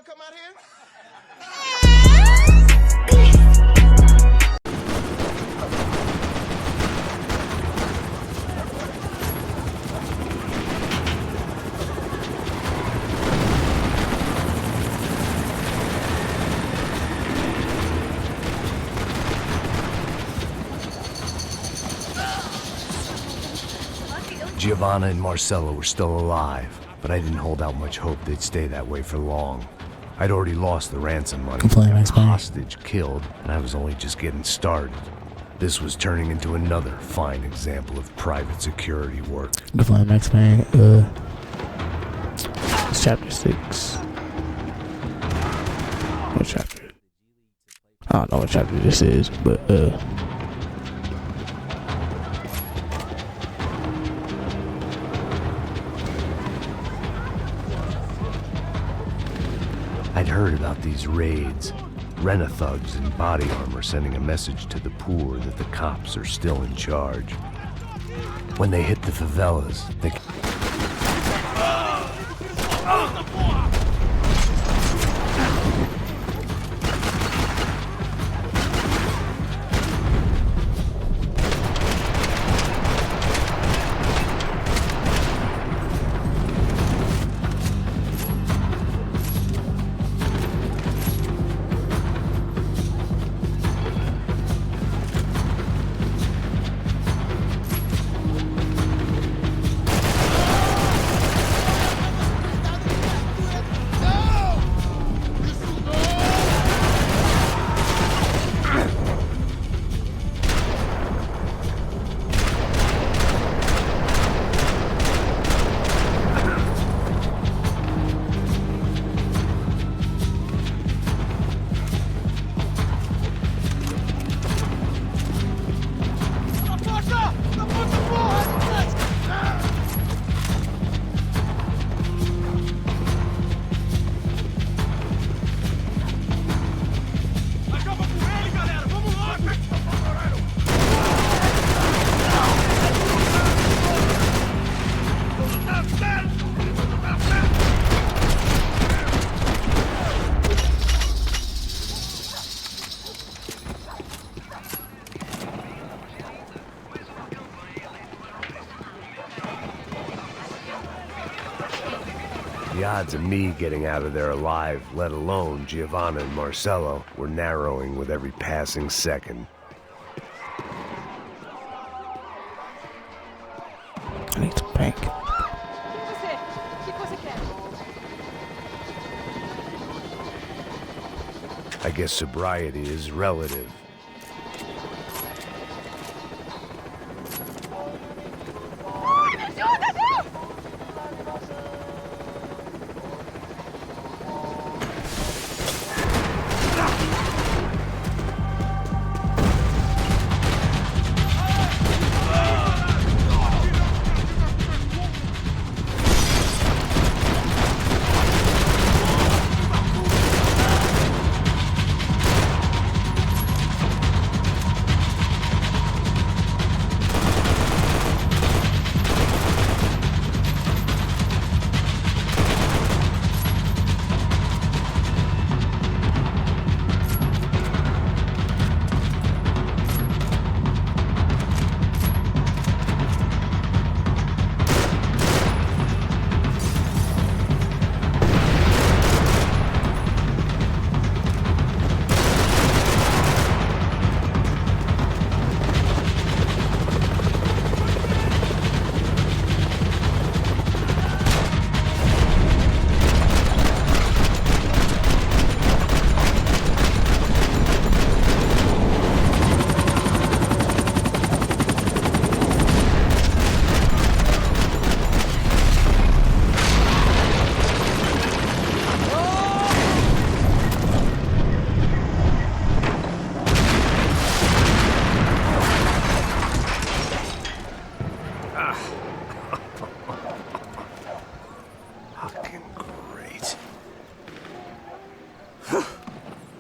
wanna come out here? Giovanna and Marcello were still alive, but I didn't hold out much hope they'd stay that way for long. I'd already lost the ransom money, hostage killed, and I was only just getting started. This was turning into another fine example of private security work. Good flying, Max Payne. It's chapter 6. What chapter? I don't know what chapter this is, but I'd heard about these raids. Rena-thugs in body armor sending a message to the poor that the cops are still in charge. When they hit the favelas, they... The odds of me getting out of there alive, let alone Giovanna and Marcello, were narrowing with every passing second. I need to bank. I guess sobriety is relative.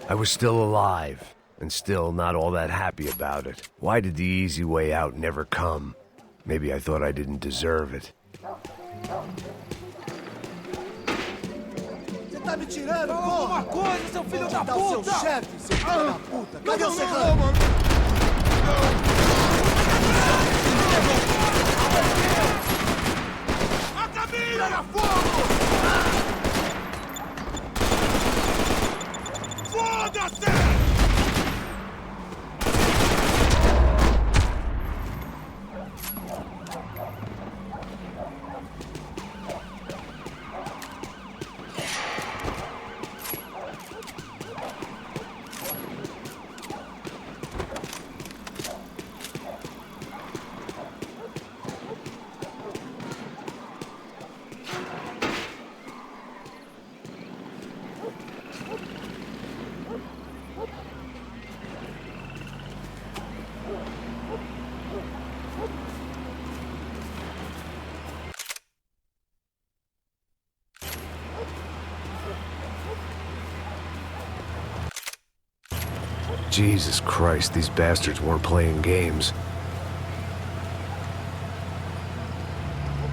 I was still alive, and still not all that happy about it. Why did the easy way out never come? Maybe I thought I didn't deserve it. tá me tirando, Fala porra? alguma coisa, seu filho da Onde tá o seu puta! chefe, seu filho da puta? Cadê o Não, serrano? mano! A caminho! Era fogo! Foda-se! Jesus Christ, these bastards weren't playing games.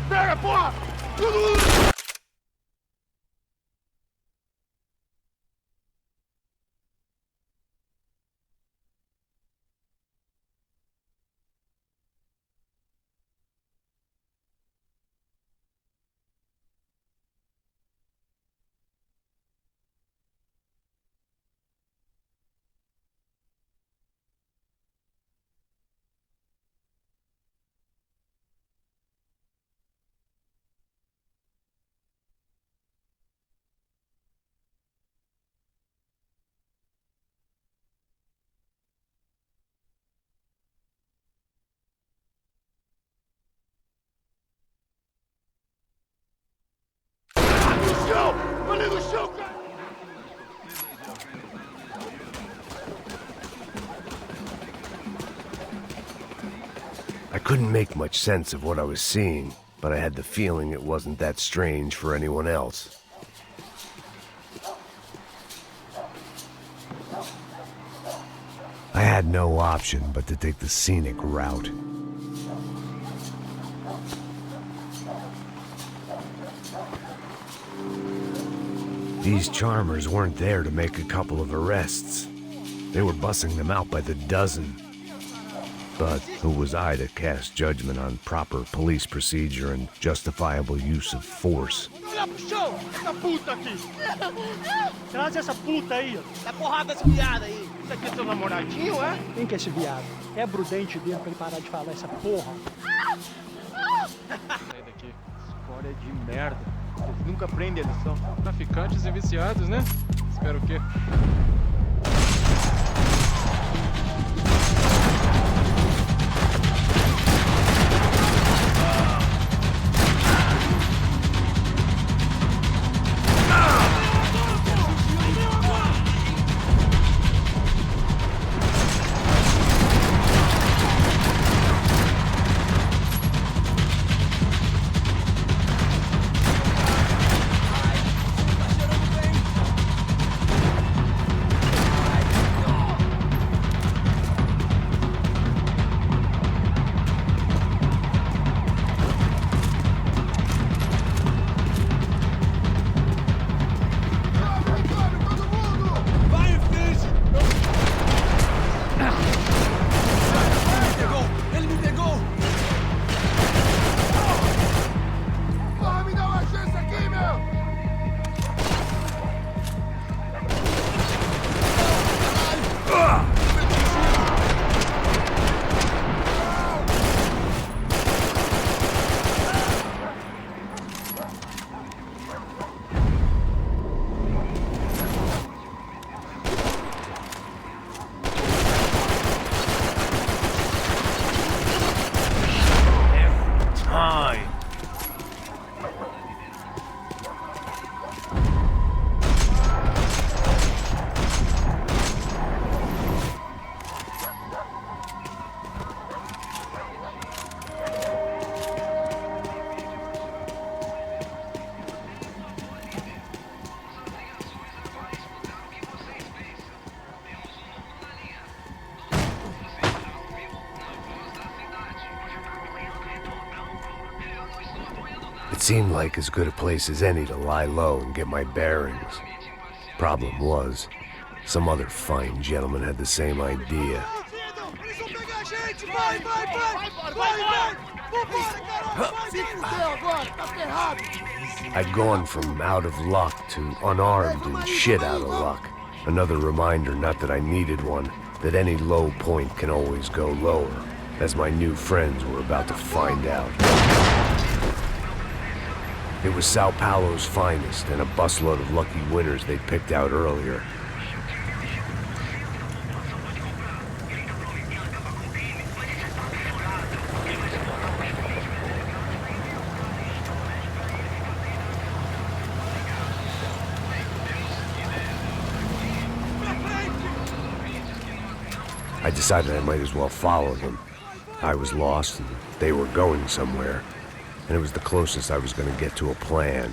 Pega, porra! Ali no chão, cara! I couldn't make much sense of what I was seeing, but I had the feeling it wasn't that strange for anyone else. I had no option but to take the scenic route. These charmers weren't there to make a couple of arrests. They were bussing them out by the dozen. But who was I to cast judgment on proper police procedure and justifiable use of force? Olha pro chão! Essa puta aqui! Traz essa puta aí! Dá porrada esse viado aí! Isso aqui é seu namoradinho, é? Quem que é esse viado? Quebra o dente dele pra ele parar de falar essa porra! Sai daqui! História de merda! Vocês nunca aprendem a lição. Traficantes e viciados, né? Espero o quê? seemed like as good a place as any to lie low and get my bearings. Problem was, some other fine gentleman had the same idea. I'd gone from out of luck to unarmed and shit out of luck. Another reminder, not that I needed one, that any low point can always go lower, as my new friends were about to find out. It was Sao Paulo's finest, and a busload of lucky winners they'd picked out earlier. I decided I might as well follow them. I was lost, and they were going somewhere, and it was the closest I was going to get to a plan.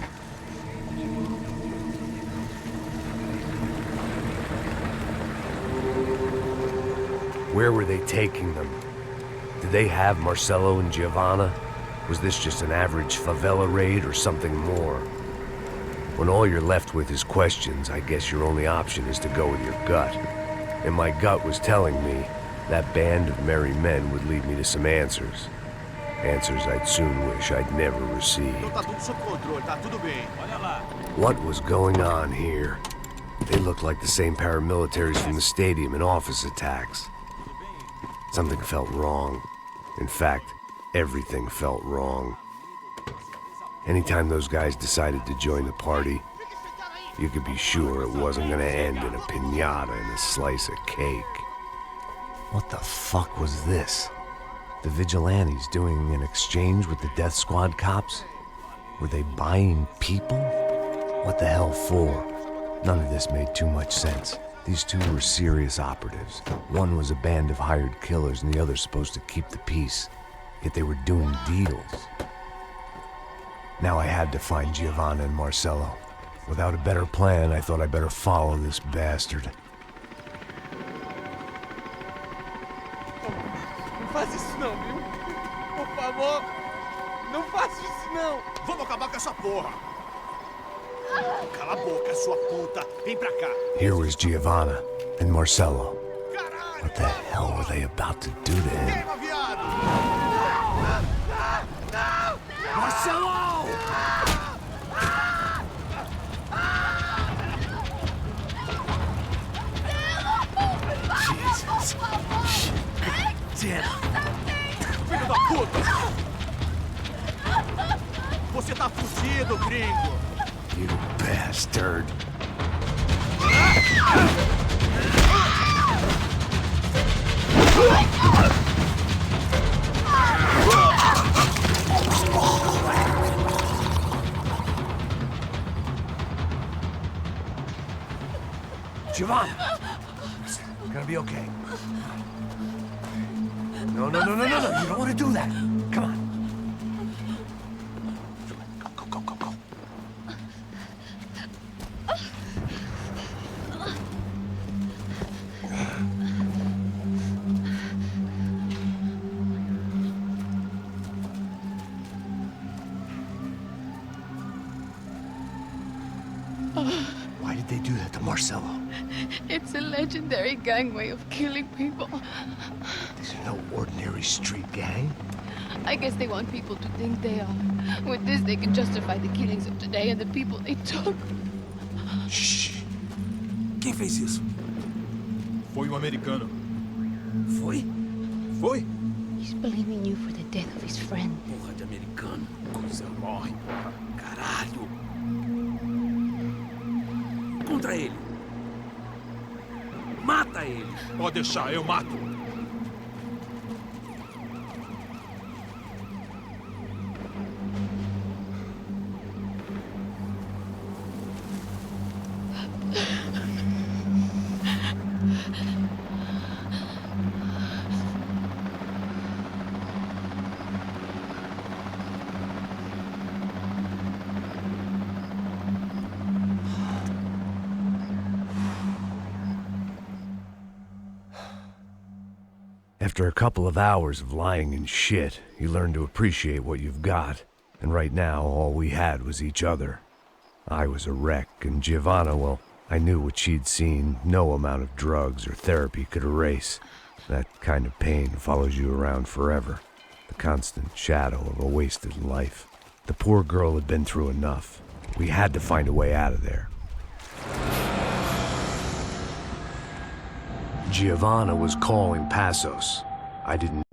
Where were they taking them? Did they have Marcelo and Giovanna? Was this just an average favela raid or something more? When all you're left with is questions, I guess your only option is to go with your gut. And my gut was telling me that band of merry men would lead me to some answers. Answers I'd soon wish I'd never received. What was going on here? They looked like the same paramilitaries from the stadium in office attacks. Something felt wrong. In fact, everything felt wrong. Anytime those guys decided to join the party, you could be sure it wasn't gonna end in a piñata and a slice of cake. What the fuck was this? The vigilantes doing an exchange with the death squad cops? Were they buying people? What the hell for? None of this made too much sense. These two were serious operatives. One was a band of hired killers and the other supposed to keep the peace. Yet they were doing deals. Now I had to find Giovanna and Marcelo. Without a better plan, I thought I'd better follow this bastard. Não faz isso não, viu? Por favor, não faça isso não. Vamos acabar com essa porra. Cala a boca, sua puta. Vem pra cá. Here was Giovanna and Marcelo. What the hell were they about to do to him? Queima, viado. Marcelo! Jesus. Damn. Filho da puta! Você tá fudido, gringo! You bastard. Giovanna! It's gonna be okay. No. You don't want to do that. Come on. Go. Why did they do that to Marcelo? It's a legendary gang way of killing people. These are no ordinary street gang. I guess they want people to think they are. With this, they can justify the killings of today and the people they took. Shh. Quem fez isso? Foi americano. Foi? He's blaming you for the death of his friend. Porra de americano. Coisa morre. Caralho. Contra ele. Mata ele. Pode deixar, eu mato. After a couple of hours of lying in shit, you learn to appreciate what you've got. And right now, all we had was each other. I was a wreck, and Giovanna, well, I knew what she'd seen no amount of drugs or therapy could erase. That kind of pain follows you around forever. The constant shadow of a wasted life. The poor girl had been through enough. We had to find a way out of there. Giovanna was calling Passos. I didn't